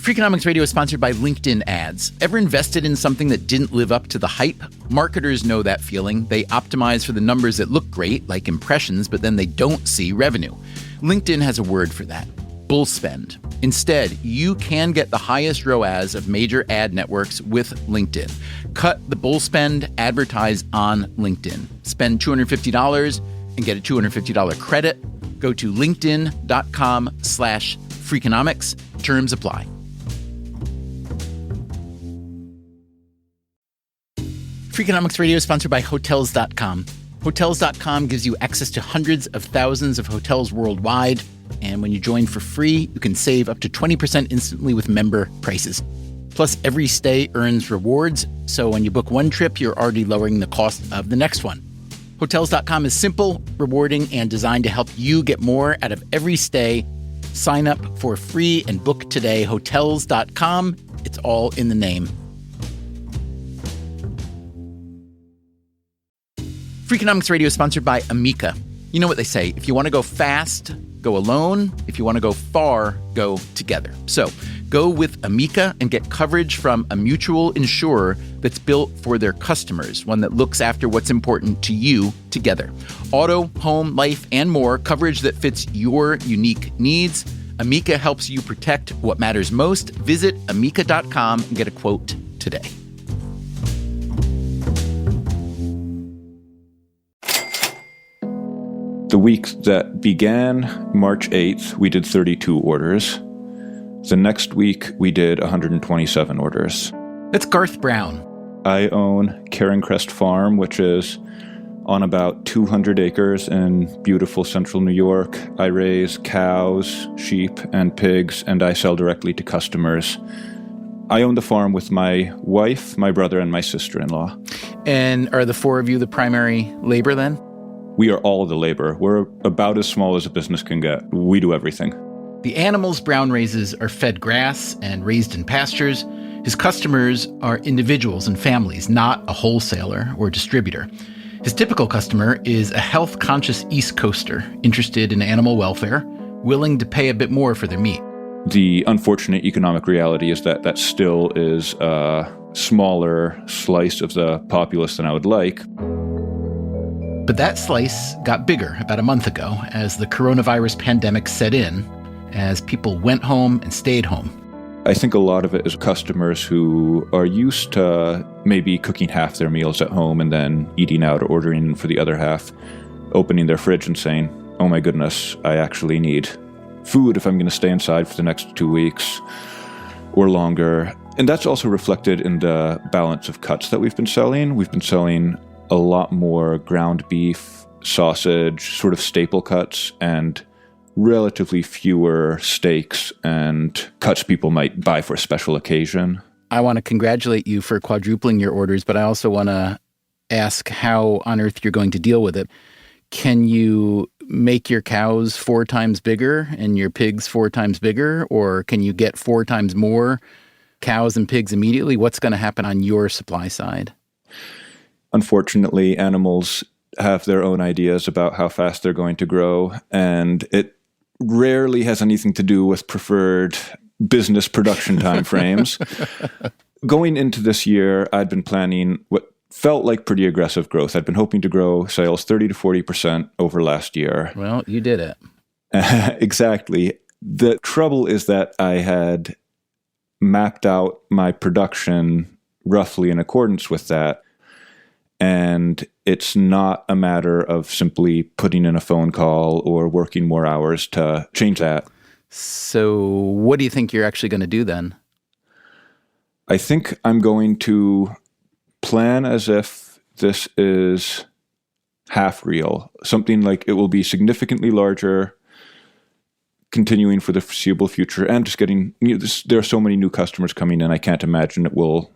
Freakonomics Radio is sponsored by LinkedIn ads. Ever invested in something that didn't live up to the hype? Marketers know that feeling. They optimize for the numbers that look great, like impressions, but then they don't see revenue. LinkedIn has a word for that: bull spend. Instead, you can get the highest ROAS of major ad networks with LinkedIn. Cut the bull spend, advertise on LinkedIn. Spend $250 and get a $250 credit. Go to linkedin.com/Freakonomics. Terms apply. Freakonomics Radio is sponsored by Hotels.com. Hotels.com gives you access to hundreds of thousands of hotels worldwide. And when you join for free, you can save up to 20% instantly with member prices. Plus, every stay earns rewards. So when you book one trip, you're already lowering the cost of the next one. Hotels.com is simple, rewarding, and designed to help you get more out of every stay. Sign up for free and book today. Hotels.com. It's all in the name. Freakonomics Radio is sponsored by Amica. You know what they say: if you want to go fast, go alone. If you want to go far, go together. So go with Amica and get coverage from a mutual insurer that's built for their customers, one that looks after what's important to you together. Auto, home, life, and more, coverage that fits your unique needs. Amica helps you protect what matters most. Visit amica.com and get a quote today. The week that began March 8th, we did 32 orders. The next week, we did 127 orders. That's Garth Brown. I own Carencrest Farm, which is on about 200 acres in beautiful central New York. I raise cows, sheep, and pigs, and I sell directly to customers. I own the farm with my wife, my brother, and my sister-in-law. And are the four of you the primary labor then? We are all the labor. We're about as small as a business can get. We do everything. The animals Brown raises are fed grass and raised in pastures. His customers are individuals and families, not a wholesaler or distributor. His typical customer is a health-conscious East Coaster interested in animal welfare, willing to pay a bit more for their meat. The unfortunate economic reality is that that still is a smaller slice of the populace than I would like. But that slice got bigger about a month ago as the coronavirus pandemic set in, as people went home and stayed home. I think a lot of it is customers who are used to maybe cooking half their meals at home and then eating out or ordering for the other half, opening their fridge and saying, oh my goodness, I actually need food if I'm going to stay inside for the next 2 weeks or longer. And that's also reflected in the balance of cuts that we've been selling. We've been selling a lot more ground beef, sausage, sort of staple cuts, and relatively fewer steaks and cuts people might buy for a special occasion. I want to congratulate you for quadrupling your orders, but I also want to ask how on earth you're going to deal with it. Can you make your cows 4 times bigger and your pigs 4 times bigger, or can you get 4 times more cows and pigs immediately? What's going to happen on your supply side? Unfortunately, animals have their own ideas about how fast they're going to grow, and it rarely has anything to do with preferred business production timeframes. Going into this year, I'd been planning what felt like pretty aggressive growth. I'd been hoping to grow sales 30 to 40% over last year. Well, you did it. Exactly. The trouble is that I had mapped out my production roughly in accordance with that. And it's not a matter of simply putting in a phone call or working more hours to change that. So what do you think you're actually going to do then? I think I'm going to plan as if this is half real. Something like it will be significantly larger, continuing for the foreseeable future, and just getting, there are so many new customers coming in, I can't imagine it will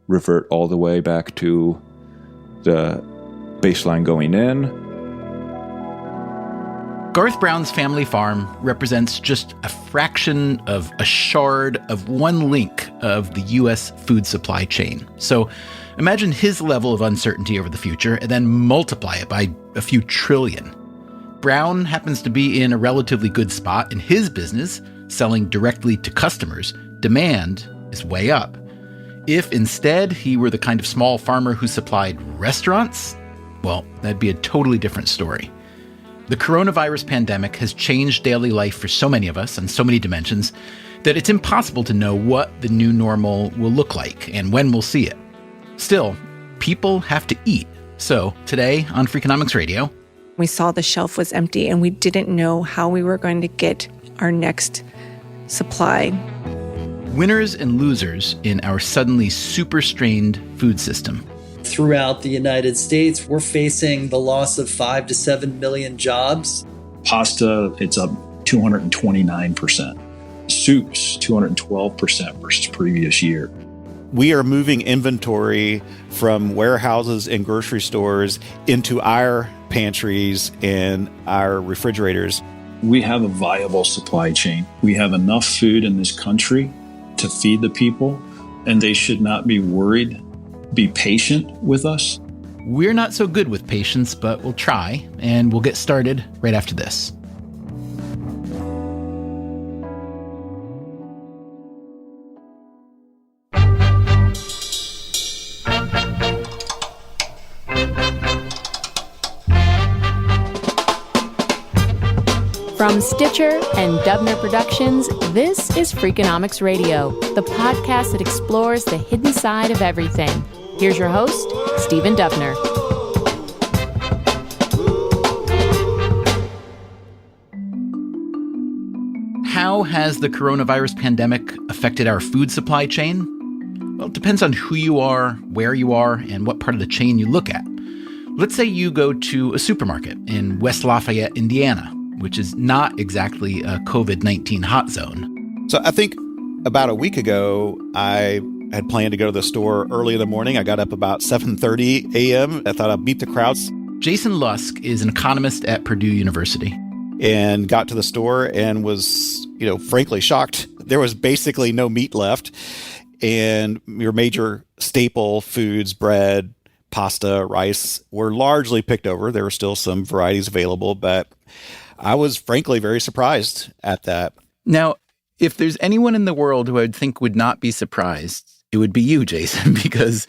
revert all the way back to the baseline going in. Garth Brown's family farm represents just a fraction of a shard of one link of the U.S. food supply chain. So imagine his level of uncertainty over the future and then multiply it by a few trillion. Brown happens to be in a relatively good spot in his business, selling directly to customers, demand is way up. If instead he were the kind of small farmer who supplied restaurants, well, that'd be a totally different story. The coronavirus pandemic has changed daily life for so many of us on so many dimensions that it's impossible to know what the new normal will look like and when we'll see it. Still, people have to eat. So today on Freakonomics Radio, we saw the shelf was empty and we didn't know how we were going to get our next supply. Winners and losers in our suddenly super strained food system. Throughout the United States, we're facing the loss of 5 to 7 million jobs. Pasta, it's up 229%. Soups, 212% versus previous year. We are moving inventory from warehouses and grocery stores into our pantries and our refrigerators. We have a viable supply chain. We have enough food in this country to feed the people, and they should not be worried. Be patient with us. We're not so good with patience, but we'll try, and we'll get started right after this. From Stitcher and Dubner Productions, this is Freakonomics Radio, the podcast that explores the hidden side of everything. Here's your host, Stephen Dubner. How has the coronavirus pandemic affected our food supply chain? Well, it depends on who you are, where you are, and what part of the chain you look at. Let's say you go to a supermarket in West Lafayette, Indiana, which is not exactly a COVID-19 hot zone. So I think about a week ago, I had planned to go to the store early in the morning. I got up about 7:30 a.m. I thought I'd beat the crowds. Jason Lusk is an economist at Purdue University. And got to the store and was, frankly shocked. There was basically no meat left. And your major staple foods, bread, pasta, rice, were largely picked over. There were still some varieties available, but I was frankly very surprised at that. Now, if there's anyone in the world who I'd think would not be surprised, it would be you, Jason, because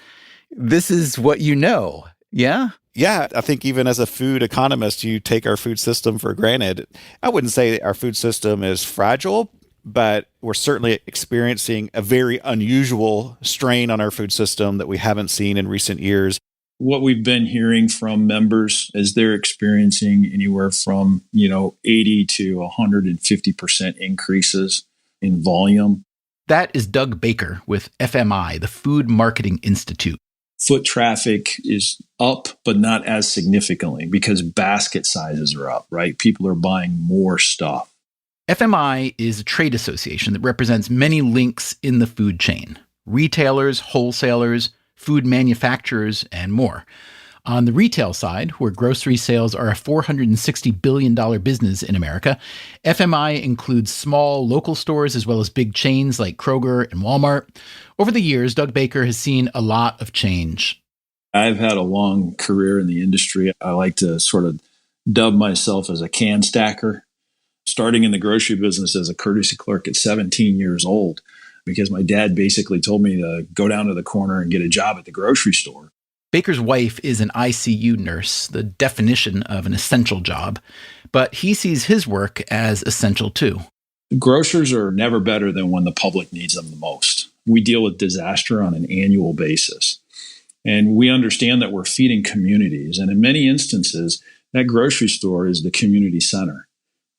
this is what you know. Yeah? Yeah, I think even as a food economist, you take our food system for granted. I wouldn't say our food system is fragile, but we're certainly experiencing a very unusual strain on our food system that we haven't seen in recent years. What we've been hearing from members is they're experiencing anywhere from, 80 to 150% increases in volume. That is Doug Baker with FMI, the Food Marketing Institute. Foot traffic is up, but not as significantly because basket sizes are up, right? People are buying more stuff. FMI is a trade association that represents many links in the food chain: retailers, wholesalers, food manufacturers, and more. On the retail side, where grocery sales are a $460 billion business in America, FMI includes small local stores as well as big chains like Kroger and Walmart. Over the years, Doug Baker has seen a lot of change. I've had a long career in the industry. I like to sort of dub myself as a can stacker, starting in the grocery business as a courtesy clerk at 17 years old, because my dad basically told me to go down to the corner and get a job at the grocery store. Baker's wife is an ICU nurse, the definition of an essential job, but he sees his work as essential too. Grocers are never better than when the public needs them the most. We deal with disaster on an annual basis, and we understand that we're feeding communities, and in many instances, that grocery store is the community center.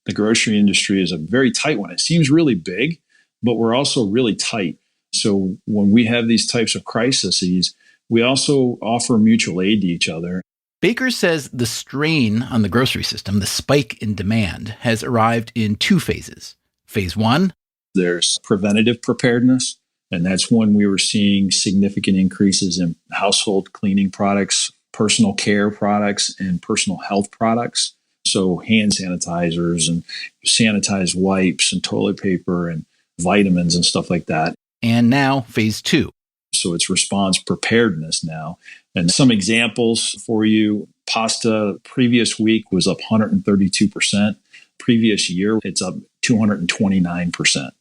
The grocery industry is a very tight one. It seems really big, but we're also really tight. So when we have these types of crises, we also offer mutual aid to each other. Baker says the strain on the grocery system, the spike in demand, has arrived in two phases. Phase one, there's preventative preparedness, and that's when we were seeing significant increases in household cleaning products, personal care products, and personal health products. So hand sanitizers and sanitized wipes and toilet paper and vitamins and stuff like that. And now phase two. So it's response preparedness now. And some examples for you: pasta previous week was up 132%. Previous year, it's up 229%.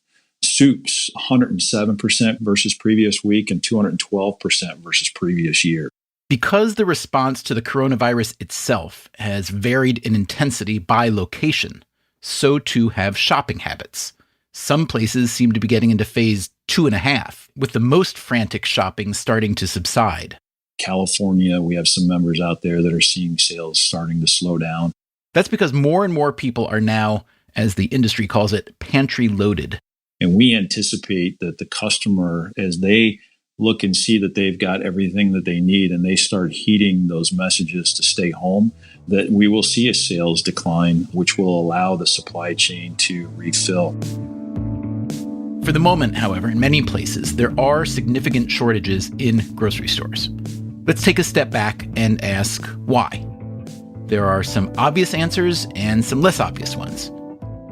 Soups, 107% versus previous week and 212% versus previous year. Because the response to the coronavirus itself has varied in intensity by location, so too have shopping habits. Some places seem to be getting into phase 2.5, with the most frantic shopping starting to subside. California, we have some members out there that are seeing sales starting to slow down. That's because more and more people are now, as the industry calls it, pantry loaded. And we anticipate that the customer, as they look and see that they've got everything that they need and they start heeding those messages to stay home, that we will see a sales decline, which will allow the supply chain to refill. For the moment, however, in many places, there are significant shortages in grocery stores. Let's take a step back and ask why. There are some obvious answers and some less obvious ones.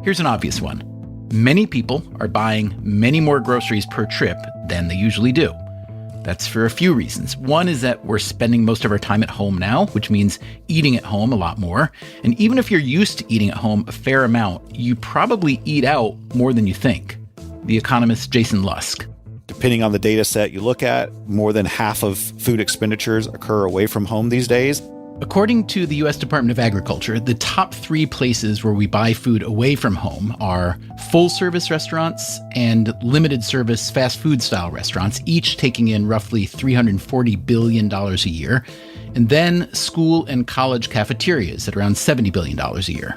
Here's an obvious one. Many people are buying many more groceries per trip than they usually do. That's for a few reasons. One is that we're spending most of our time at home now, which means eating at home a lot more. And even if you're used to eating at home a fair amount, you probably eat out more than you think. The economist Jason Lusk. Depending on the data set you look at, more than half of food expenditures occur away from home these days. According to the U.S. Department of Agriculture, the top 3 places where we buy food away from home are full-service restaurants and limited-service fast food-style restaurants, each taking in roughly $340 billion a year, and then school and college cafeterias at around $70 billion a year.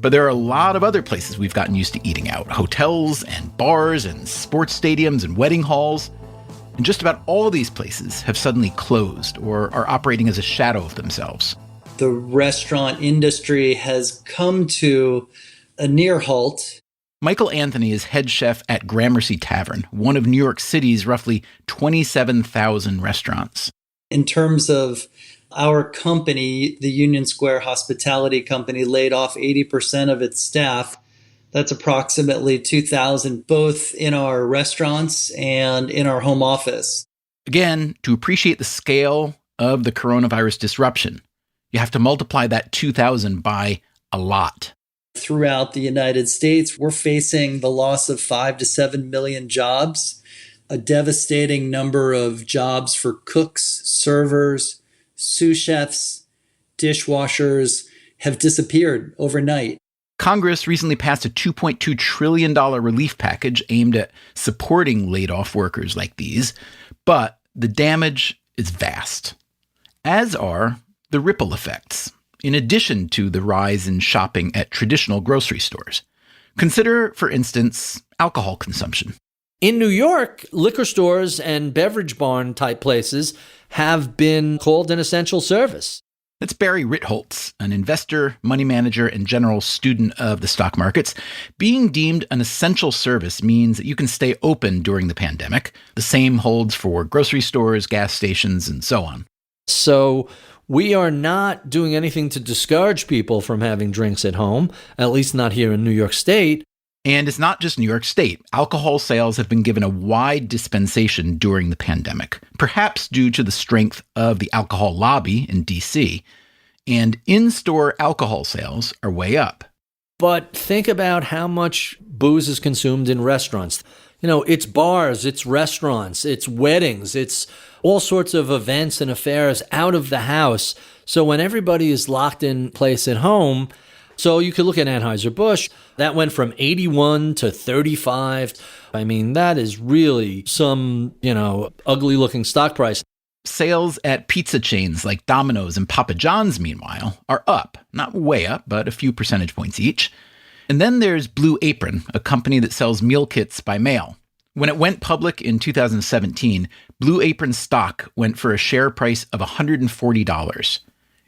But there are a lot of other places we've gotten used to eating out: hotels and bars and sports stadiums and wedding halls. And just about all these places have suddenly closed or are operating as a shadow of themselves. The restaurant industry has come to a near halt. Michael Anthony is head chef at Gramercy Tavern, one of New York City's roughly 27,000 restaurants. In terms of our company, the Union Square Hospitality Company laid off 80% of its staff. That's approximately 2,000, both in our restaurants and in our home office. Again, to appreciate the scale of the coronavirus disruption, you have to multiply that 2,000 by a lot. Throughout the United States, we're facing the loss of 5 to 7 million jobs, a devastating number of jobs for cooks, servers, sous chefs, dishwashers have disappeared overnight. Congress recently passed a $2.2 trillion relief package aimed at supporting laid-off workers like these, but the damage is vast, as are the ripple effects, in addition to the rise in shopping at traditional grocery stores. Consider, for instance, alcohol consumption. In New York, liquor stores and beverage barn type places have been called an essential service. That's Barry Ritholtz, an investor, money manager, and general student of the stock markets. Being deemed an essential service means that you can stay open during the pandemic. The same holds for grocery stores, gas stations, and so on. So we are not doing anything to discourage people from having drinks at home, at least not here in New York State. And it's not just New York State. Alcohol sales have been given a wide dispensation during the pandemic, perhaps due to the strength of the alcohol lobby in D.C., and in-store alcohol sales are way up. But think about how much booze is consumed in restaurants. You know, it's bars, it's restaurants, it's weddings, it's all sorts of events and affairs out of the house. So when everybody is locked in place at home, so you could look at Anheuser-Busch. That went from 81 to 35. I mean, that is really some, ugly looking stock price. Sales at pizza chains like Domino's and Papa John's, meanwhile, are up. Not way up, but a few percentage points each. And then there's Blue Apron, a company that sells meal kits by mail. When it went public in 2017, Blue Apron stock went for a share price of $140.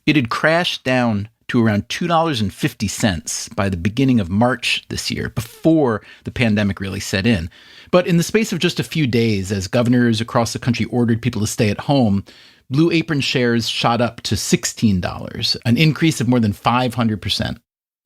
It had crashed down to around $2.50 by the beginning of March this year, before the pandemic really set in. But in the space of just a few days, as governors across the country ordered people to stay at home, Blue Apron shares shot up to $16, an increase of more than 500%.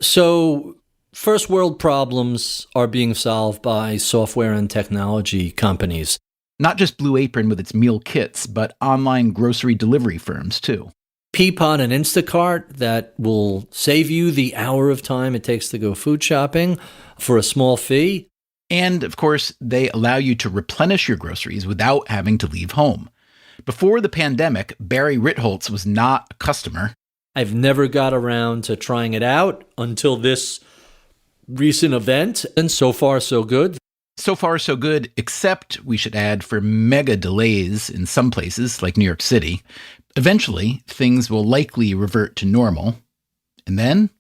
So first world problems are being solved by software and technology companies. Not just Blue Apron with its meal kits, but online grocery delivery firms too. Peapod and Instacart that will save you the hour of time it takes to go food shopping for a small fee. And of course, they allow you to replenish your groceries without having to leave home. Before the pandemic, Barry Ritholtz was not a customer. I've never got around to trying it out until this recent event, and so far, so good. So far, so good, except, we should add, for mega delays in some places, like New York City. Eventually, things will likely revert to normal. And then?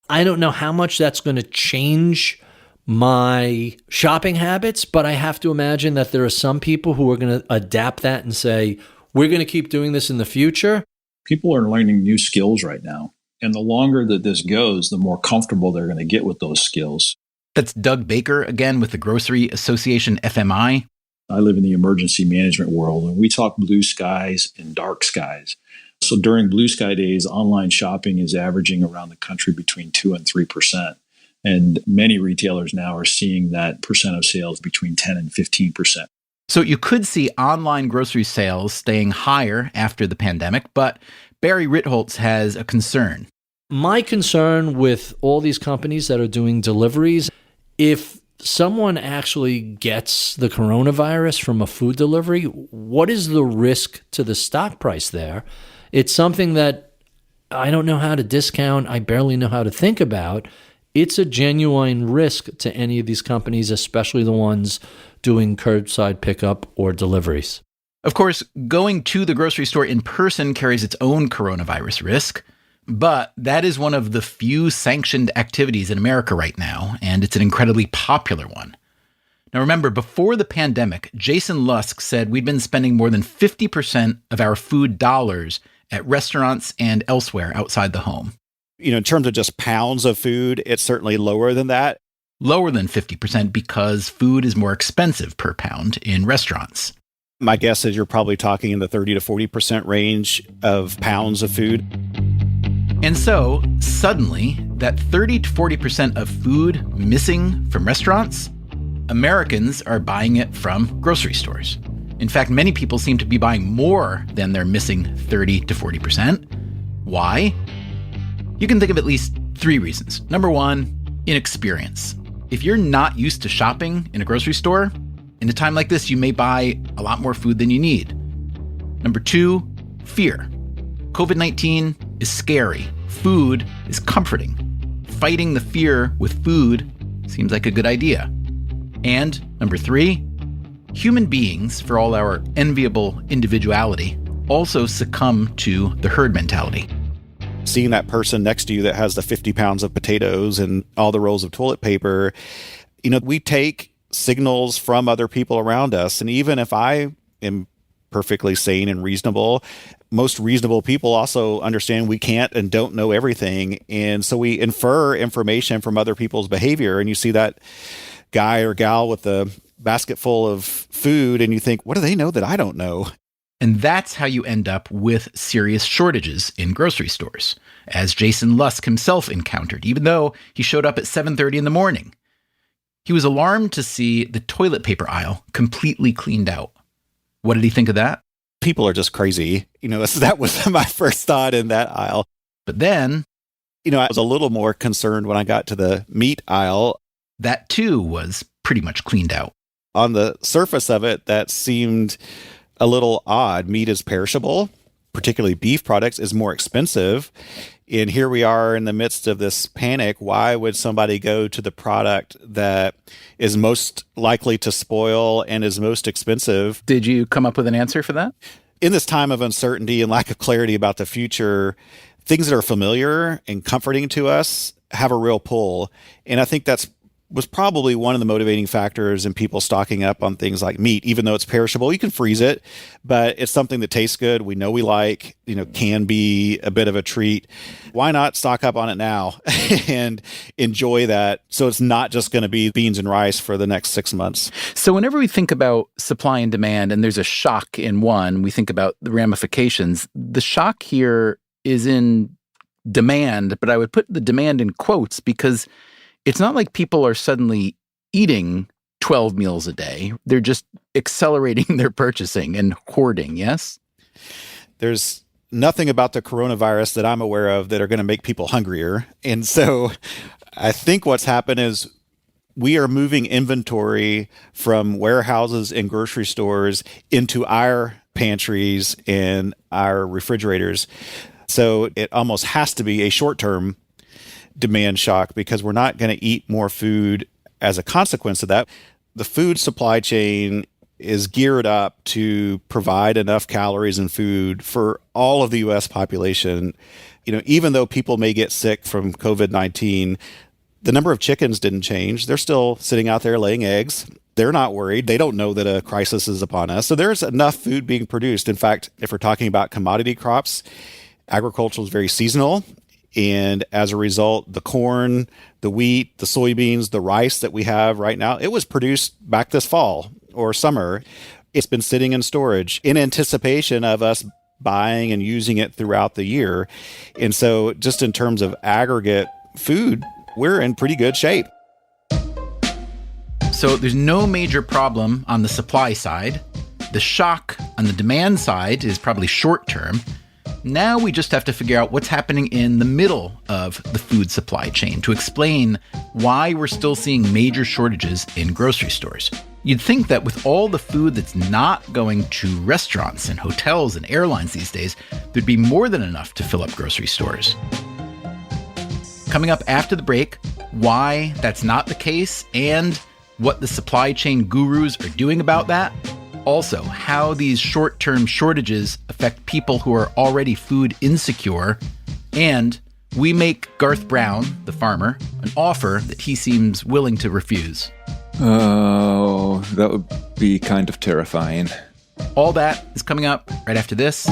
I don't know how much that's going to change my shopping habits, but I have to imagine that there are some people who are going to adapt that and say, we're going to keep doing this in the future. People are learning new skills right now. And the longer that this goes, the more comfortable they're going to get with those skills. That's Doug Baker, again, with the Grocery Association FMI. I live in the emergency management world, and we talk blue skies and dark skies. So during blue sky days, online shopping is averaging around the country between 2 and 3%. And many retailers now are seeing that percent of sales between 10 and 15%. So you could see online grocery sales staying higher after the pandemic, but Barry Ritholtz has a concern. My concern with all these companies that are doing deliveries, if someone actually gets the coronavirus from a food delivery, what is the risk to the stock price there? It's something that I don't know how to discount. I barely know how to think about. It's a genuine risk to any of these companies, especially the ones doing curbside pickup or deliveries. Of course, going to the grocery store in person carries its own coronavirus risk, but that is one of the few sanctioned activities in America right now, and it's an incredibly popular one. Now remember, before the pandemic, Jason Lusk said we'd been spending more than 50% of our food dollars at restaurants and elsewhere outside the home. In terms of just pounds of food, it's certainly lower than that. Lower than 50% because food is more expensive per pound in restaurants. My guess is you're probably talking in the 30 to 40% range of pounds of food. And so, suddenly, that 30 to 40% of food missing from restaurants, Americans are buying it from grocery stores. In fact, many people seem to be buying more than their missing 30 to 40%. Why? You can think of at least 3 reasons. Number 1, inexperience. If you're not used to shopping in a grocery store, in a time like this, you may buy a lot more food than you need. Number 2, fear. COVID-19 is scary. Food is comforting. Fighting the fear with food seems like a good idea. And number 3, human beings, for all our enviable individuality, also succumb to the herd mentality. Seeing that person next to you that has the 50 pounds of potatoes and all the rolls of toilet paper, we take signals from other people around us. And even if I am perfectly sane and reasonable, most reasonable people also understand we can't and don't know everything. And so we infer information from other people's behavior. And you see that guy or gal with the basket full of food and you think, what do they know that I don't know? And that's how you end up with serious shortages in grocery stores, as Jason Lusk himself encountered, even though he showed up at 7:30 in the morning. He was alarmed to see the toilet paper aisle completely cleaned out. What did he think of that? People are just crazy. That was my first thought in that aisle. But then, I was a little more concerned when I got to the meat aisle. That too was pretty much cleaned out. On the surface of it, that seemed a little odd. Meat is perishable, particularly beef products is more expensive. And here we are in the midst of this panic. Why would somebody go to the product that is most likely to spoil and is most expensive? Did you come up with an answer for that? In this time of uncertainty and lack of clarity about the future, things that are familiar and comforting to us have a real pull. And I think that's was probably one of the motivating factors in people stocking up on things like meat. Even though it's perishable, you can freeze it, but it's something that tastes good. We know we like, can be a bit of a treat. Why not stock up on it now and enjoy that? So it's not just going to be beans and rice for the next 6 months. So whenever we think about supply and demand and there's a shock in one, we think about the ramifications. The shock here is in demand, but I would put the demand in quotes because it's not like people are suddenly eating 12 meals a day. They're just accelerating their purchasing and hoarding, yes? There's nothing about the coronavirus that I'm aware of that are going to make people hungrier. And so I think what's happened is we are moving inventory from warehouses and grocery stores into our pantries and our refrigerators. So it almost has to be a short-term demand shock because we're not going to eat more food as a consequence of that. The food supply chain is geared up to provide enough calories and food for all of the U.S. population. Even though people may get sick from COVID-19, the number of chickens didn't change. They're still sitting out there laying eggs. They're not worried. They don't know that a crisis is upon us. So there's enough food being produced. In fact, if we're talking about commodity crops, agriculture is very seasonal. And as a result, the corn, the wheat, the soybeans, the rice that we have right now, it was produced back this fall or summer. It's been sitting in storage in anticipation of us buying and using it throughout the year. And so just in terms of aggregate food, we're in pretty good shape. So there's no major problem on the supply side. The shock on the demand side is probably short term. Now we just have to figure out what's happening in the middle of the food supply chain to explain why we're still seeing major shortages in grocery stores. You'd think that with all the food that's not going to restaurants and hotels and airlines these days, there'd be more than enough to fill up grocery stores. Coming up after the break, why that's not the case and what the supply chain gurus are doing about that. Also, how these short-term shortages affect people who are already food insecure. And we make Garth Brown, the farmer, an offer that he seems willing to refuse. Oh, that would be kind of terrifying. All that is coming up right after this.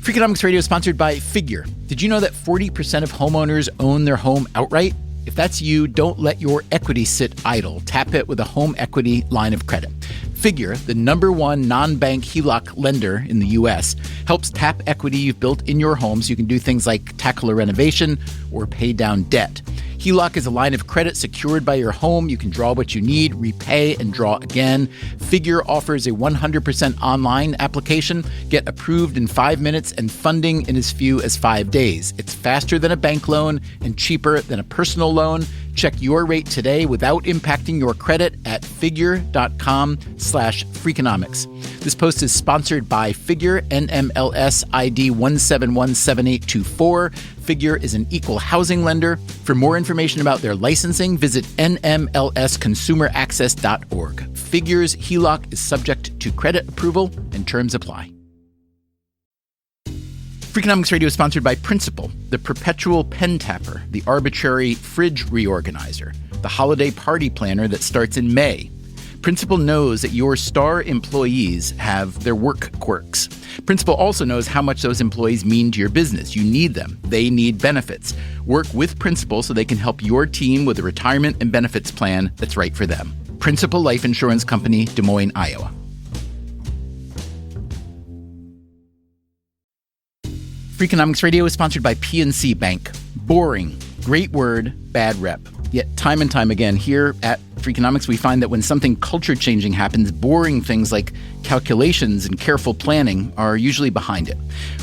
Freakonomics Radio is sponsored by Figure. Did you know that 40% of homeowners own their home outright? If that's you, don't let your equity sit idle. Tap it with a home equity line of credit. Figure, the #1 non-bank HELOC lender in the U.S., helps tap equity you've built in your home so you can do things like tackle a renovation or pay down debt. HELOC is a line of credit secured by your home. You can draw what you need, repay, and draw again. Figure offers a 100% online application. Get approved in 5 minutes and funding in as few as 5 days. It's faster than a bank loan and cheaper than a personal loan. Check your rate today without impacting your credit at figure.com/Freakonomics. This post is sponsored by Figure, NMLS ID 1717824. Figure is an equal housing lender. For more information about their licensing, visit nmlsconsumeraccess.org. Figure's HELOC is subject to credit approval and terms apply. Freakonomics Radio is sponsored by Principal, the perpetual pen tapper, the arbitrary fridge reorganizer, the holiday party planner that starts in May. Principal knows that your star employees have their work quirks. Principal also knows how much those employees mean to your business. You need them. They need benefits. Work with Principal so they can help your team with a retirement and benefits plan that's right for them. Principal Life Insurance Company, Des Moines, Iowa. Freakonomics Radio is sponsored by PNC Bank. Boring, great word, bad rep. Yet time and time again here at Freakonomics, we find that when something culture-changing happens, boring things like calculations and careful planning are usually behind it.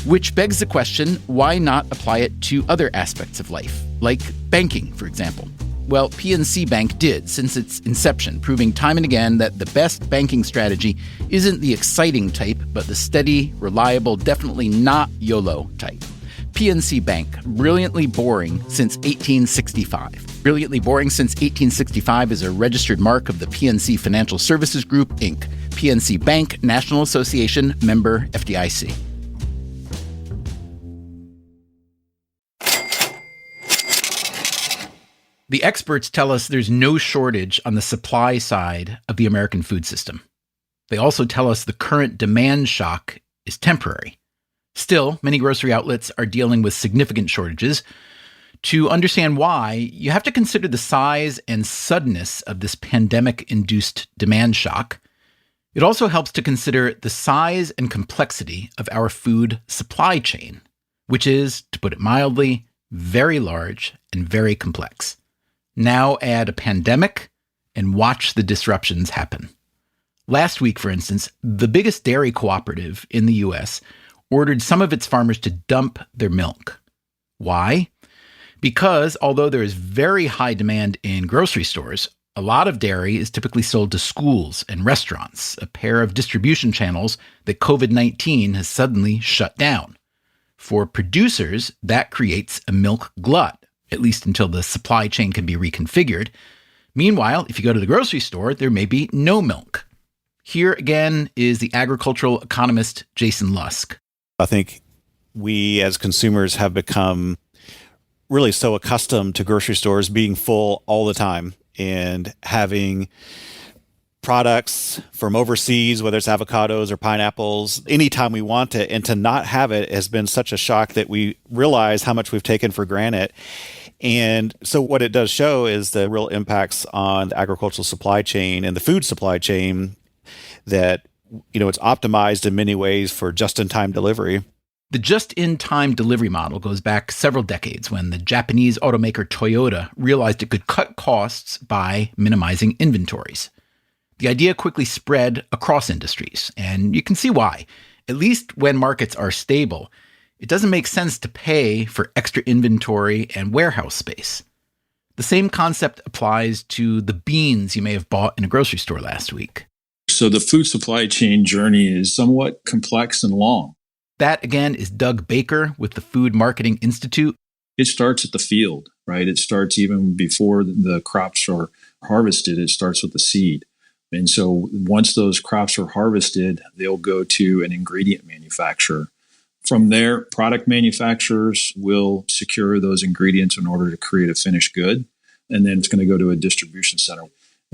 Which begs the question, why not apply it to other aspects of life, like banking, for example? Well, PNC Bank did since its inception, proving time and again that the best banking strategy isn't the exciting type, but the steady, reliable, definitely not YOLO type. PNC Bank, brilliantly boring since 1865. Brilliantly boring since 1865 is a registered mark of the PNC Financial Services Group, Inc. PNC Bank, National Association, member FDIC. The experts tell us there's no shortage on the supply side of the American food system. They also tell us the current demand shock is temporary. Still, many grocery outlets are dealing with significant shortages. To understand why, you have to consider the size and suddenness of this pandemic-induced demand shock. It also helps to consider the size and complexity of our food supply chain, which is, to put it mildly, very large and very complex. Now add a pandemic and watch the disruptions happen. Last week, for instance, the biggest dairy cooperative in the U.S. ordered some of its farmers to dump their milk. Why? Because although there is very high demand in grocery stores, a lot of dairy is typically sold to schools and restaurants, a pair of distribution channels that COVID-19 has suddenly shut down. For producers, that creates a milk glut, at least until the supply chain can be reconfigured. Meanwhile, if you go to the grocery store, there may be no milk. Here again is the agricultural economist Jason Lusk. I think we as consumers have become really so accustomed to grocery stores being full all the time and having products from overseas, whether it's avocados or pineapples, anytime we want it. And to not have it has been such a shock that we realize how much we've taken for granted. And so what it does show is the real impacts on the agricultural supply chain and the food supply chain that, it's optimized in many ways for just-in-time delivery. The just-in-time delivery model goes back several decades when the Japanese automaker Toyota realized it could cut costs by minimizing inventories. The idea quickly spread across industries, and you can see why. At least when markets are stable, it doesn't make sense to pay for extra inventory and warehouse space. The same concept applies to the beans you may have bought in a grocery store last week. So the food supply chain journey is somewhat complex and long. That, again, is Doug Baker with the Food Marketing Institute. It starts at the field, right? It starts even before the crops are harvested. It starts with the seed. And so once those crops are harvested, they'll go to an ingredient manufacturer. From there, product manufacturers will secure those ingredients in order to create a finished good. And then it's going to go to a distribution center.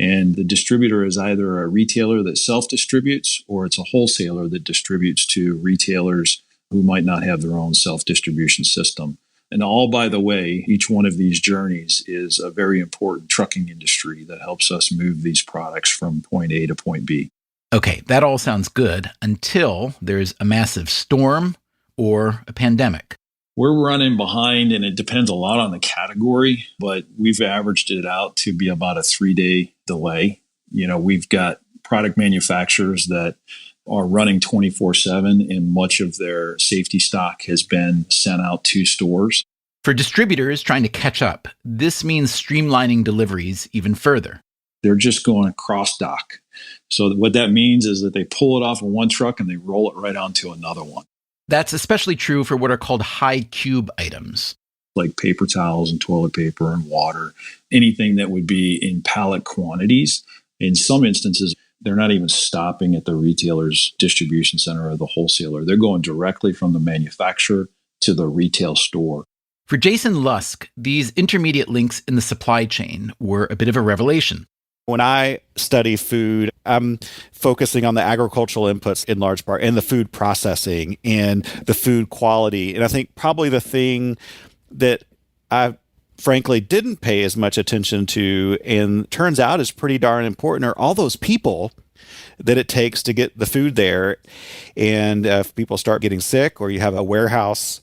And the distributor is either a retailer that self-distributes or it's a wholesaler that distributes to retailers who might not have their own self-distribution system. And all, by the way, each one of these journeys is a very important trucking industry that helps us move these products from point A to point B. Okay, that all sounds good until there's a massive storm or a pandemic. We're running behind, and it depends a lot on the category, but we've averaged it out to be about a 3-day delay. We've got product manufacturers that are running 24/7, and much of their safety stock has been sent out to stores. For distributors trying to catch up, this means streamlining deliveries even further. They're just going cross dock. So what that means is that they pull it off of one truck and they roll it right onto another one. That's especially true for what are called high cube items, like paper towels and toilet paper and water, anything that would be in pallet quantities. In some instances, they're not even stopping at the retailer's distribution center or the wholesaler. They're going directly from the manufacturer to the retail store. For Jason Lusk, these intermediate links in the supply chain were a bit of a revelation. When I study food, I'm focusing on the agricultural inputs in large part and the food processing and the food quality. And I think probably the thing that I frankly didn't pay as much attention to and turns out is pretty darn important are all those people that it takes to get the food there. And if people start getting sick or you have a warehouse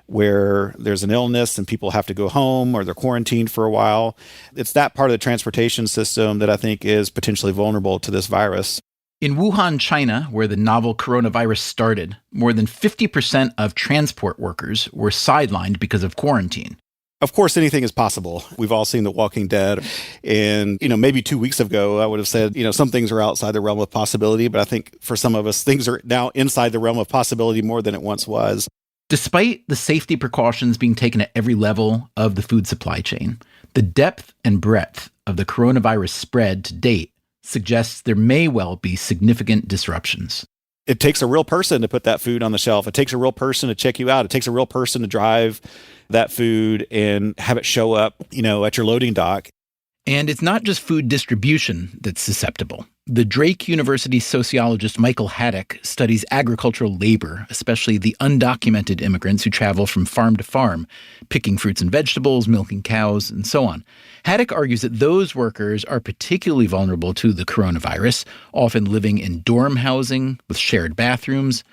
where there's an illness and people have to go home or they're quarantined for a while, it's that part of the transportation system that I think is potentially vulnerable to this virus. In Wuhan, China, where the novel coronavirus started, more than 50% of transport workers were sidelined because of quarantine. Of course, anything is possible. We've all seen The Walking Dead. And, maybe 2 weeks ago, I would have said, some things are outside the realm of possibility. But I think for some of us, things are now inside the realm of possibility more than it once was. Despite the safety precautions being taken at every level of the food supply chain, the depth and breadth of the coronavirus spread to date suggests there may well be significant disruptions. It takes a real person to put that food on the shelf. It takes a real person to check you out. It takes a real person to drive that food and have it show up, at your loading dock. And it's not just food distribution that's susceptible. The Drake University sociologist Michael Haddock studies agricultural labor, especially the undocumented immigrants who travel from farm to farm, picking fruits and vegetables, milking cows, and so on. Haddock argues that those workers are particularly vulnerable to the coronavirus, often living in dorm housing with shared bathrooms.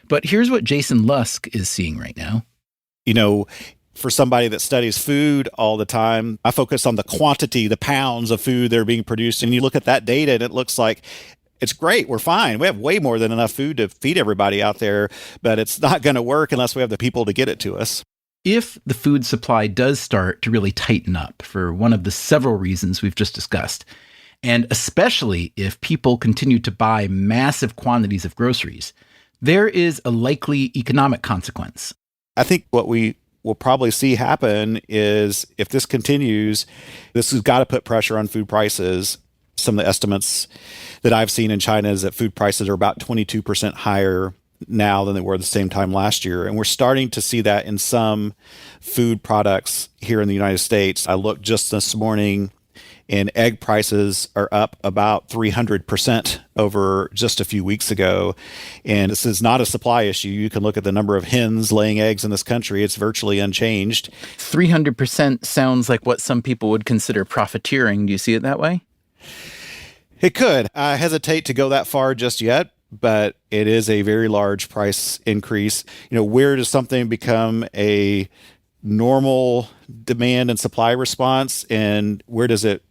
But here's what Jason Lusk is seeing right now. For somebody that studies food all the time, I focus on the quantity, the pounds of food that are being produced. And you look at that data and it looks like it's great. We're fine. We have way more than enough food to feed everybody out there, but it's not going to work unless we have the people to get it to us. If the food supply does start to really tighten up for one of the several reasons we've just discussed, and especially if people continue to buy massive quantities of groceries, there is a likely economic consequence. I think what we will probably see happen is if this continues, this has got to put pressure on food prices. Some of the estimates that I've seen in China is that food prices are about 22% higher now than they were at the same time last year. And we're starting to see that in some food products here in the United States. I looked just this morning and egg prices are up about 300% over just a few weeks ago. And this is not a supply issue. You can look at the number of hens laying eggs in this country. It's virtually unchanged. 300% sounds like what some people would consider profiteering. Do you see it that way? It could. I hesitate to go that far just yet, but it is a very large price increase. Where does something become a normal demand and supply response, and where does it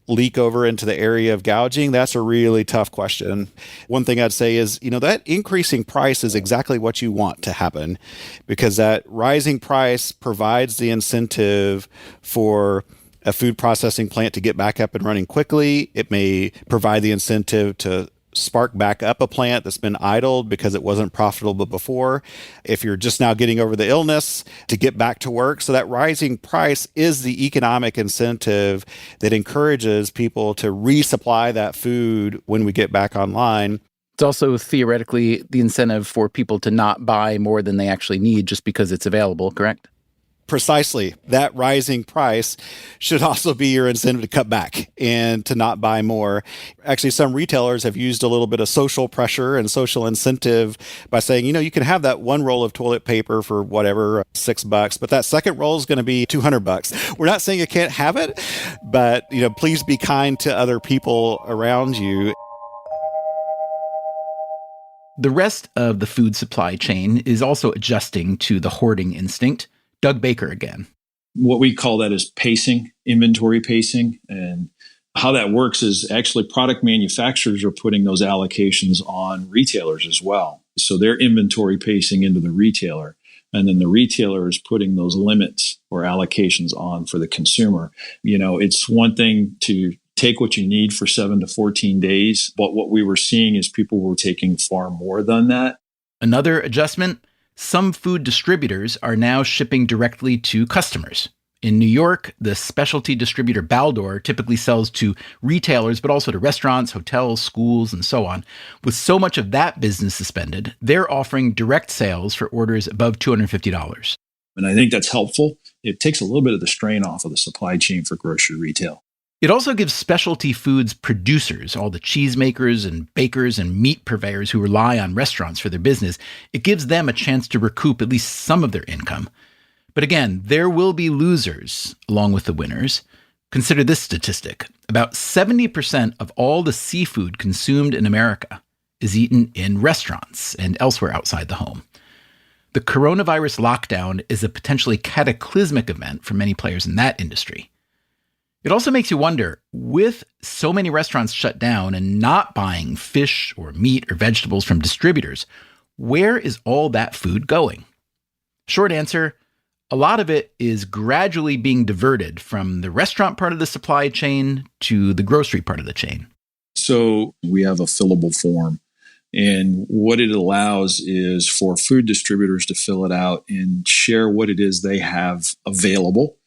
leak over into the area of gouging? That's a really tough question. One thing I'd say is, that increasing price is exactly what you want to happen, because that rising price provides the incentive for a food processing plant to get back up and running quickly. It may provide the incentive to spark back up a plant that's been idled because it wasn't profitable before. If you're just now getting over the illness, to get back to work. So that rising price is the economic incentive that encourages people to resupply that food when we get back online. It's also theoretically the incentive for people to not buy more than they actually need just because it's available, correct? Precisely. That rising price should also be your incentive to cut back and to not buy more. Actually, some retailers have used a little bit of social pressure and social incentive by saying, you can have that one roll of toilet paper for whatever, $6, but that second roll is going to be $200. We're not saying you can't have it, but, please be kind to other people around you. The rest of the food supply chain is also adjusting to the hoarding instinct. Doug Baker again. What we call that is pacing, inventory pacing. And how that works is actually product manufacturers are putting those allocations on retailers as well. So they're inventory pacing into the retailer. And then the retailer is putting those limits or allocations on for the consumer. It's one thing to take what you need for 7 to 14 days. But what we were seeing is people were taking far more than that. Another adjustment. Some food distributors are now shipping directly to customers. In New York, the specialty distributor Baldor typically sells to retailers, but also to restaurants, hotels, schools, and so on. With so much of that business suspended, they're offering direct sales for orders above $250. And I think that's helpful. It takes a little bit of the strain off of the supply chain for grocery retail. It also gives specialty foods producers, all the cheesemakers and bakers and meat purveyors who rely on restaurants for their business, it gives them a chance to recoup at least some of their income. But again, there will be losers along with the winners. Consider this statistic. About 70% of all the seafood consumed in America is eaten in restaurants and elsewhere outside the home. The coronavirus lockdown is a potentially cataclysmic event for many players in that industry. It also makes you wonder, with so many restaurants shut down and not buying fish or meat or vegetables from distributors, where is all that food going? Short answer, a lot of it is gradually being diverted from the restaurant part of the supply chain to the grocery part of the chain. So we have a fillable form. And what it allows is for food distributors to fill it out and share what it is they have available.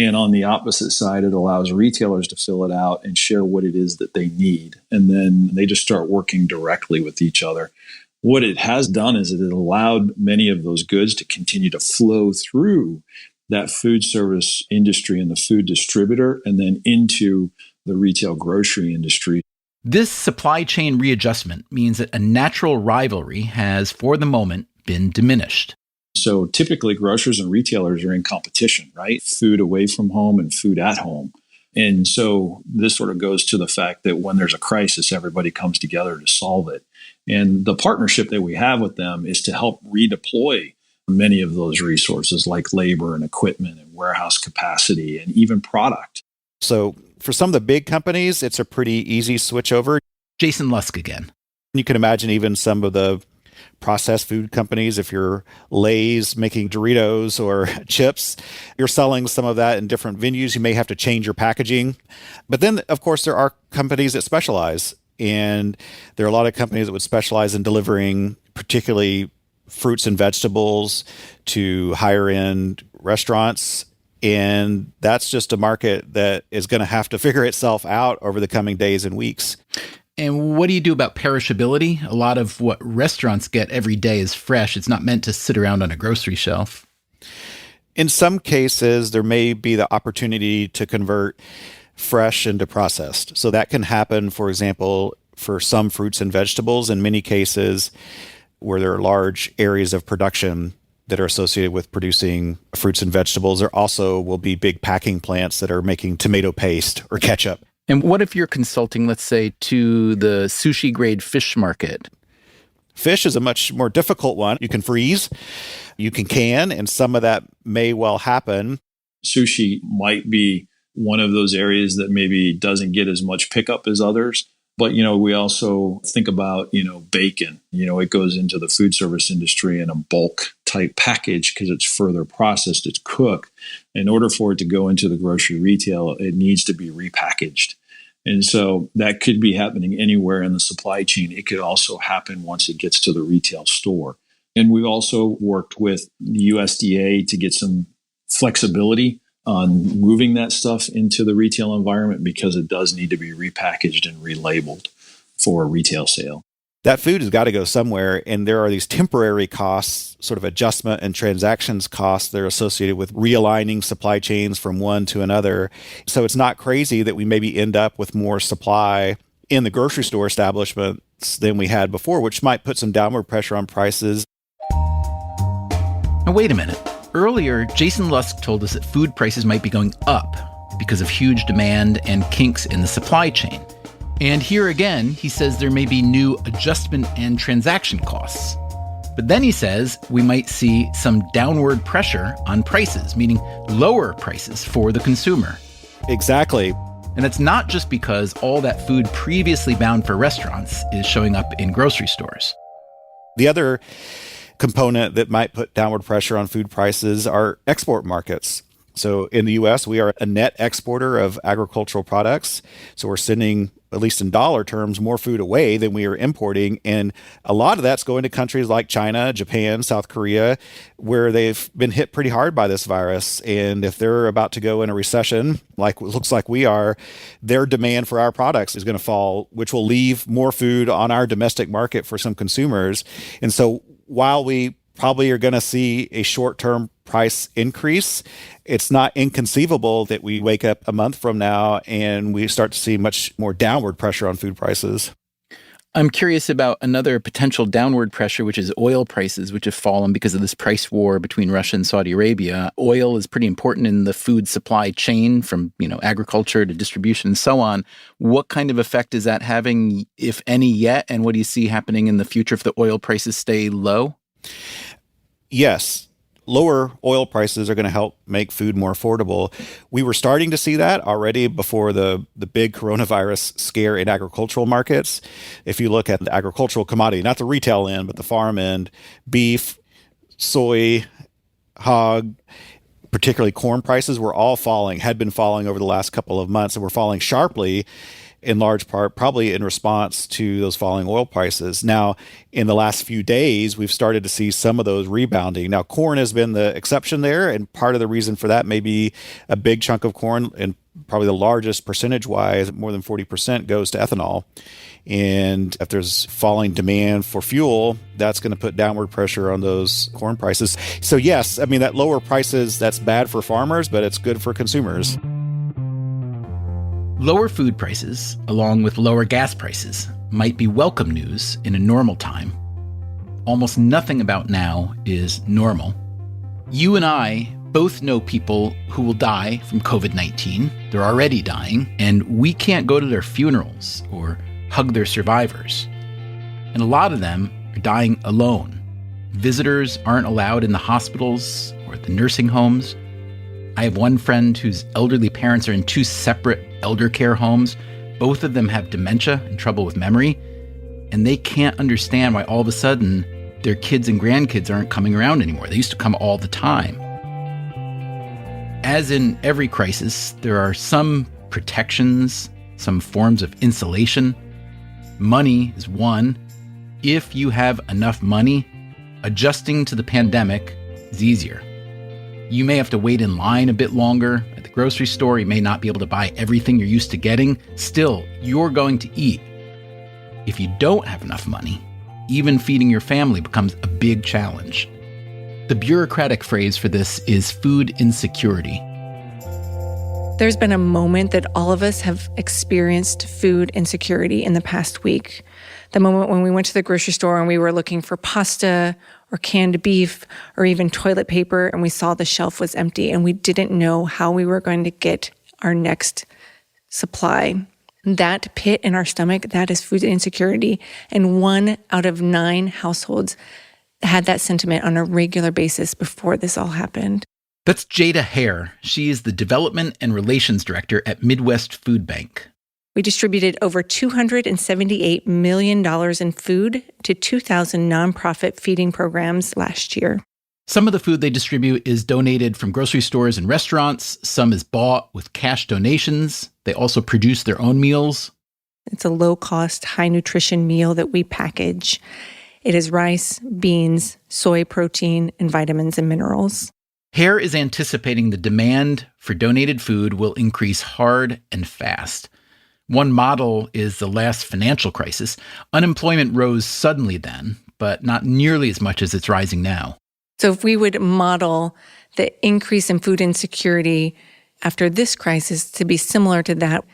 And on the opposite side, it allows retailers to fill it out and share what it is that they need. And then they just start working directly with each other. What it has done is it allowed many of those goods to continue to flow through that food service industry and the food distributor and then into the retail grocery industry. This supply chain readjustment means that a natural rivalry has, for the moment, been diminished. So typically grocers and retailers are in competition, right? Food away from home and food at home. And so this sort of goes to the fact that when there's a crisis, everybody comes together to solve it. And the partnership that we have with them is to help redeploy many of those resources like labor and equipment and warehouse capacity and even product. So for some of the big companies, it's a pretty easy switch over. Jason Lusk again. You can imagine even some of the processed food companies. If you're Lay's making Doritos or chips, you're selling some of that in different venues. You may have to change your packaging. But then, of course, there are companies that specialize. And there are a lot of companies that would specialize in delivering particularly fruits and vegetables to higher end restaurants. And that's just a market that is going to have to figure itself out over the coming days and weeks. And what do you do about perishability? A lot of what restaurants get every day is fresh. It's not meant to sit around on a grocery shelf. In some cases, there may be the opportunity to convert fresh into processed. So that can happen, for example, for some fruits and vegetables. In many cases where there are large areas of production that are associated with producing fruits and vegetables, there also will be big packing plants that are making tomato paste or ketchup. And what if you're consulting, let's say, to the sushi grade fish market? Fish is a much more difficult one. You can freeze, you can, and some of that may well happen. Sushi might be one of those areas that maybe doesn't get as much pickup as others. But, we also think about, bacon. It goes into the food service industry in a bulk type package because it's further processed, it's cooked. In order for it to go into the grocery retail, it needs to be repackaged. And so that could be happening anywhere in the supply chain. It could also happen once it gets to the retail store. And we've also worked with the USDA to get some flexibility on moving that stuff into the retail environment because it does need to be repackaged and relabeled for retail sale. That food has got to go somewhere, and there are these temporary costs, sort of adjustment and transactions costs that are associated with realigning supply chains from one to another. So it's not crazy that we maybe end up with more supply in the grocery store establishments than we had before, which might put some downward pressure on prices. Now, wait a minute. Earlier, Jason Lusk told us that food prices might be going up because of huge demand and kinks in the supply chain. And here again, he says there may be new adjustment and transaction costs. But then he says we might see some downward pressure on prices, meaning lower prices for the consumer. Exactly. And it's not just because all that food previously bound for restaurants is showing up in grocery stores. The other component that might put downward pressure on food prices are export markets. So in the U.S., we are a net exporter of agricultural products. So we're sending, at least in dollar terms, more food away than we are importing. And a lot of that's going to countries like China, Japan, South Korea, where they've been hit pretty hard by this virus. And if they're about to go in a recession, like it looks like we are, their demand for our products is going to fall, which will leave more food on our domestic market for some consumers. And so while we probably are going to see a short-term price increase, it's not inconceivable that we wake up a month from now and we start to see much more downward pressure on food prices. I'm curious about another potential downward pressure, which is oil prices, which have fallen because of this price war between Russia and Saudi Arabia. Oil is pretty important in the food supply chain from, agriculture to distribution and so on. What kind of effect is that having, if any, yet? And what do you see happening in the future if the oil prices stay low? Yes. Lower oil prices are going to help make food more affordable. We were starting to see that already before the big coronavirus scare in agricultural markets. If you look at the agricultural commodity, not the retail end, but the farm end, beef, soy, hog, particularly corn prices were all falling, had been falling over the last couple of months, and were falling sharply in large part, probably in response to those falling oil prices. Now, in the last few days, we've started to see some of those rebounding. Now, corn has been the exception there, and part of the reason for that may be a big chunk of corn, and probably the largest percentage-wise, more than 40%, goes to ethanol. And if there's falling demand for fuel, that's going to put downward pressure on those corn prices. So yes, that lower prices, that's bad for farmers, but it's good for consumers. Lower food prices, along with lower gas prices, might be welcome news in a normal time. Almost nothing about now is normal. You and I both know people who will die from COVID-19. They're already dying, and we can't go to their funerals or hug their survivors. And a lot of them are dying alone. Visitors aren't allowed in the hospitals or the nursing homes. I have one friend whose elderly parents are in two separate elder care homes. Both of them have dementia and trouble with memory, and they can't understand why all of a sudden their kids and grandkids aren't coming around anymore. They used to come all the time. As in every crisis, there are some protections, some forms of insulation. Money is one. If you have enough money, adjusting to the pandemic is easier. You may have to wait in line a bit longer. At the grocery store, you may not be able to buy everything you're used to getting. Still, you're going to eat. If you don't have enough money, even feeding your family becomes a big challenge. The bureaucratic phrase for this is food insecurity. There's been a moment that all of us have experienced food insecurity in the past week. The moment when we went to the grocery store and we were looking for pasta or canned beef or even toilet paper and we saw the shelf was empty and we didn't know how we were going to get our next supply. That pit in our stomach, that is food insecurity. And 1 out of 9 households had that sentiment on a regular basis before this all happened. That's Jada Hare. She is the Development and Relations Director at Midwest Food Bank. We distributed over $278 million in food to 2,000 nonprofit feeding programs last year. Some of the food they distribute is donated from grocery stores and restaurants. Some is bought with cash donations. They also produce their own meals. It's a low-cost, high-nutrition meal that we package. It is rice, beans, soy protein, and vitamins and minerals. Hare is anticipating the demand for donated food will increase hard and fast. One model is the last financial crisis. Unemployment rose suddenly then, but not nearly as much as it's rising now. So if we would model the increase in food insecurity after this crisis to be similar to that,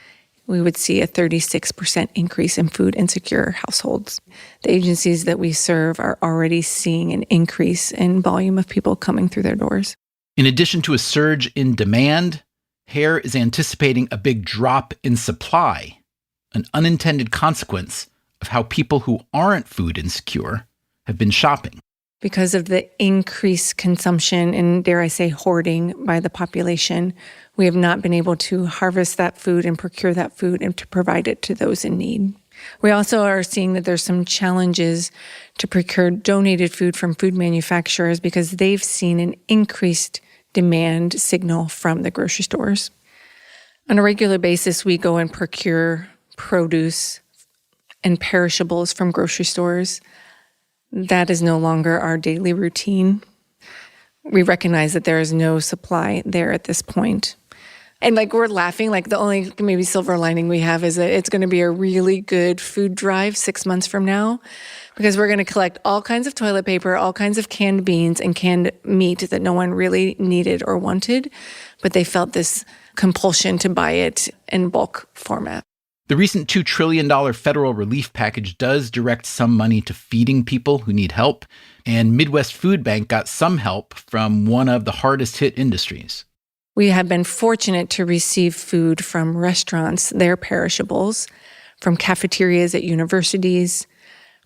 we would see a 36% increase in food insecure households. The agencies that we serve are already seeing an increase in volume of people coming through their doors. In addition to a surge in demand, Hare is anticipating a big drop in supply, an unintended consequence of how people who aren't food insecure have been shopping. Because of the increased consumption and, dare I say, hoarding by the population, we have not been able to harvest that food and procure that food and to provide it to those in need. We also are seeing that there's some challenges to procure donated food from food manufacturers because they've seen an increased demand signal from the grocery stores. On a regular basis, we go and procure produce and perishables from grocery stores. That is no longer our daily routine. We recognize that there is no supply there at this point. And we're laughing, the only maybe silver lining we have is that it's going to be a really good food drive 6 months from now, because we're going to collect all kinds of toilet paper, all kinds of canned beans and canned meat that no one really needed or wanted, but they felt this compulsion to buy it in bulk format. The recent $2 trillion federal relief package does direct some money to feeding people who need help, and Midwest Food Bank got some help from one of the hardest hit industries. We have been fortunate to receive food from restaurants, their perishables, from cafeterias at universities,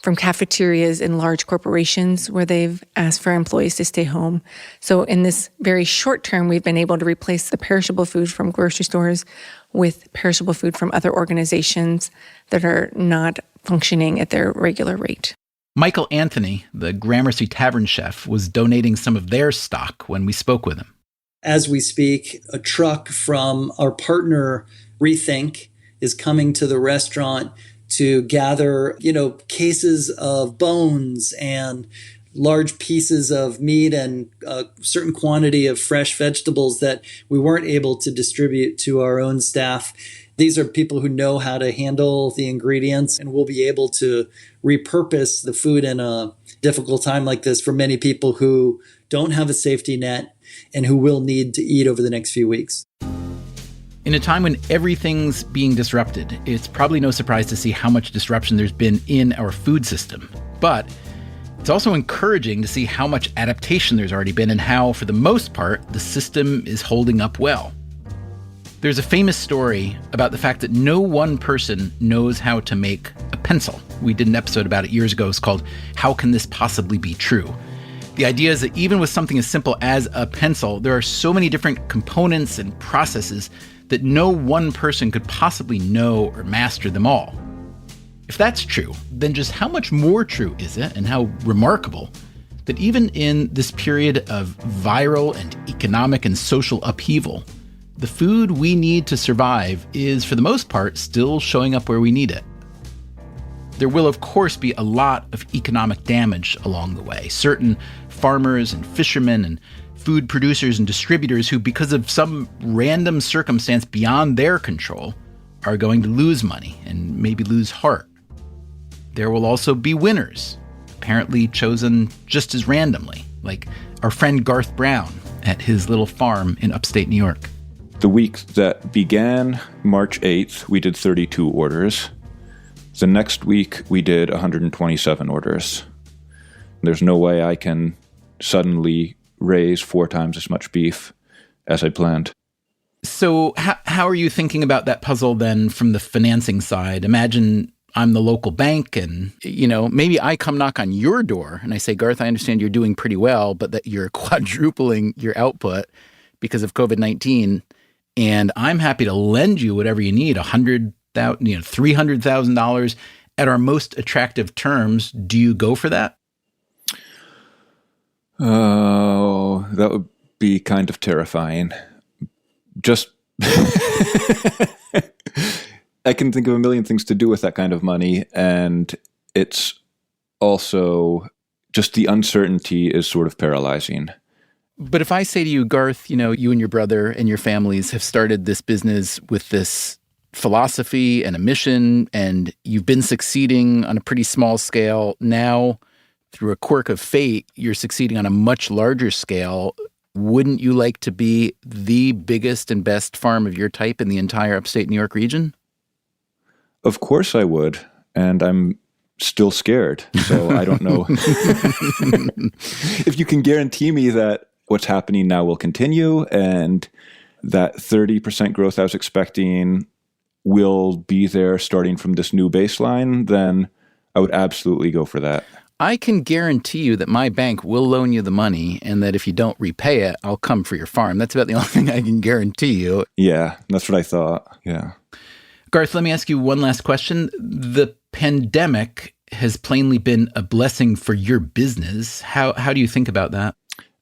from cafeterias in large corporations where they've asked for employees to stay home. So in this very short term, we've been able to replace the perishable food from grocery stores with perishable food from other organizations that are not functioning at their regular rate. Michael Anthony, the Gramercy Tavern chef, was donating some of their stock when we spoke with him. As we speak, a truck from our partner Rethink is coming to the restaurant to gather, cases of bones and large pieces of meat and a certain quantity of fresh vegetables that we weren't able to distribute to our own staff. These are people who know how to handle the ingredients and will be able to repurpose the food in a difficult time like this for many people who don't have a safety net and who will need to eat over the next few weeks. In a time when everything's being disrupted, it's probably no surprise to see how much disruption there's been in our food system. But it's also encouraging to see how much adaptation there's already been and how, for the most part, the system is holding up well. There's a famous story about the fact that no one person knows how to make a pencil. We did an episode about it years ago. It's called How Can This Possibly Be True? The idea is that even with something as simple as a pencil, there are so many different components and processes that no one person could possibly know or master them all. If that's true, then just how much more true is it, and how remarkable, that even in this period of viral and economic and social upheaval, the food we need to survive is, for the most part, still showing up where we need it. There will, of course, be a lot of economic damage along the way. Certain farmers and fishermen and food producers and distributors who, because of some random circumstance beyond their control, are going to lose money and maybe lose heart. There will also be winners, apparently chosen just as randomly, like our friend Garth Brown at his little farm in upstate New York. The week that began March 8th, we did 32 orders. The next week, we did 127 orders. There's no way I can suddenly raise 4 times as much beef as I planned. So how are you thinking about that puzzle then from the financing side? Imagine I'm the local bank and, maybe I come knock on your door and I say, Garth, I understand you're doing pretty well, but that you're quadrupling your output because of COVID-19. And I'm happy to lend you whatever you need, $100,000, $300,000 at our most attractive terms. Do you go for that? Oh, that would be kind of terrifying. Just, I can think of a million things to do with that kind of money. And it's also just the uncertainty is sort of paralyzing. But if I say to you, Garth, you and your brother and your families have started this business with this philosophy and a mission, and you've been succeeding on a pretty small scale. Now, through a quirk of fate, you're succeeding on a much larger scale. Wouldn't you like to be the biggest and best farm of your type in the entire upstate New York region? Of course I would. And I'm still scared. So I don't know if you can guarantee me that what's happening now will continue and that 30% growth I was expecting will be there starting from this new baseline, then I would absolutely go for that. I can guarantee you that my bank will loan you the money and that if you don't repay it, I'll come for your farm. That's about the only thing I can guarantee you. Yeah, that's what I thought. Yeah. Garth, let me ask you one last question. The pandemic has plainly been a blessing for your business. How do you think about that?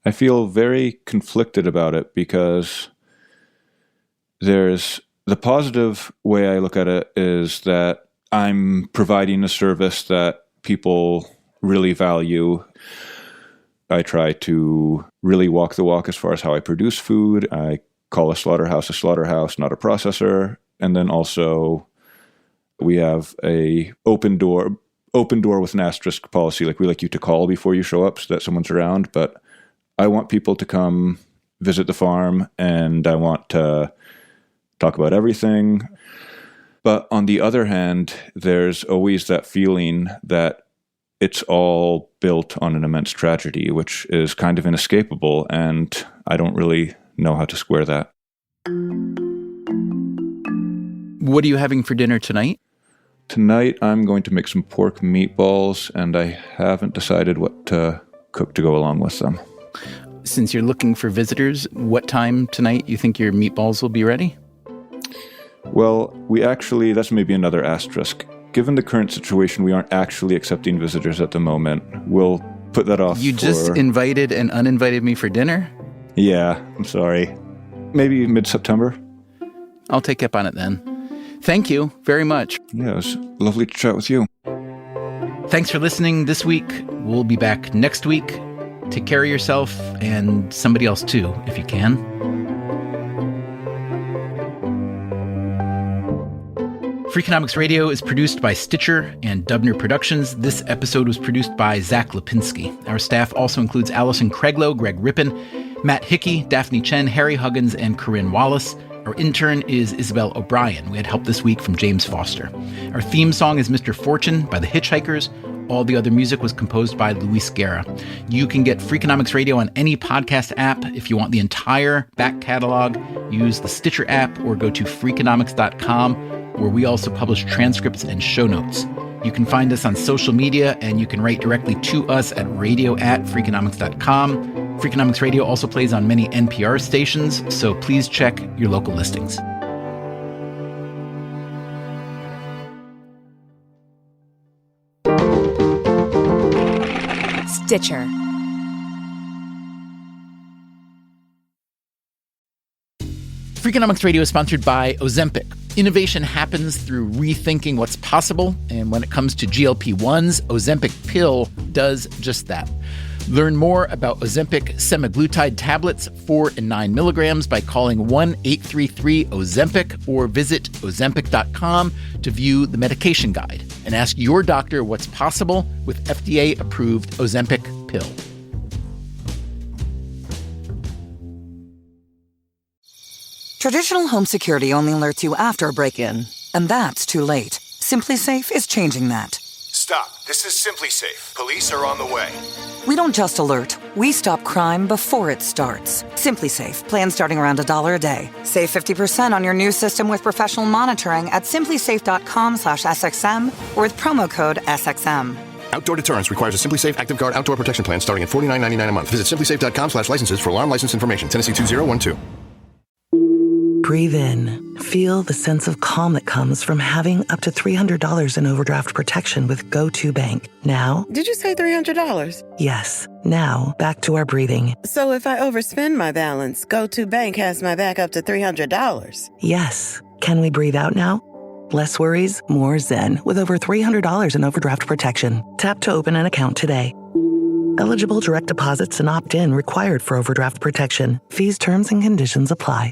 I feel very conflicted about it because there's the positive way I look at it is that I'm providing a service that people really value. I try to really walk the walk as far as how I produce food. I call a slaughterhouse, not a processor. And then also we have a open door with an asterisk policy. Like we like you to call before you show up so that someone's around. But I want people to come visit the farm and I want to talk about everything. But on the other hand, there's always that feeling that it's all built on an immense tragedy, which is kind of inescapable. And I don't really know how to square that. What are you having for dinner tonight? Tonight, I'm going to make some pork meatballs, and I haven't decided what to cook to go along with them. Since you're looking for visitors, what time tonight you think your meatballs will be ready? Well, that's maybe another asterisk. Given the current situation, we aren't actually accepting visitors at the moment. We'll put that off. You just invited and uninvited me for dinner? Yeah, I'm sorry. Maybe mid-September. I'll take you up on it then. Thank you very much. Yeah, it was lovely to chat with you. Thanks for listening this week. We'll be back next week. Take care of yourself and somebody else too, if you can. Freakonomics Radio is produced by Stitcher and Dubner Productions. This episode was produced by Zach Lipinski. Our staff also includes Allison Craiglow, Greg Rippin, Matt Hickey, Daphne Chen, Harry Huggins, and Corinne Wallace. Our intern is Isabel O'Brien. We had help this week from James Foster. Our theme song is Mr. Fortune by the Hitchhikers. All the other music was composed by Luis Guerra. You can get Freakonomics Radio on any podcast app. If you want the entire back catalog, use the Stitcher app or go to Freakonomics.com, where we also publish transcripts and show notes. You can find us on social media, and you can write directly to us at radio@Freakonomics.com. Freakonomics Radio also plays on many NPR stations, so please check your local listings. Stitcher. Freakonomics Radio is sponsored by Ozempic. Innovation happens through rethinking what's possible, and when it comes to GLP-1s, Ozempic pill does just that. Learn more about Ozempic semaglutide tablets, 4 and 9 milligrams, by calling 1-833-OZEMPIC or visit Ozempic.com to view the medication guide and ask your doctor what's possible with FDA-approved Ozempic pill. Traditional home security only alerts you after a break-in, and that's too late. SimpliSafe is changing that. Stop. This is SimpliSafe. Police are on the way. We don't just alert, we stop crime before it starts. SimpliSafe, plan starting around $1 a day. Save 50% on your new system with professional monitoring at simplisafe.com/SXM or with promo code SXM. Outdoor deterrence requires a SimpliSafe Active Guard outdoor protection plan starting at $49.99 a month. Visit simplisafe.com/licenses for alarm license information. Tennessee 2012. Breathe in. Feel the sense of calm that comes from having up to $300 in overdraft protection with GO2bank. Now... Did you say $300? Yes. Now, back to our breathing. So if I overspend my balance, GO2bank has my back up to $300? Yes. Can we breathe out now? Less worries, more zen, with over $300 in overdraft protection. Tap to open an account today. Eligible direct deposits and opt-in required for overdraft protection. Fees, terms, and conditions apply.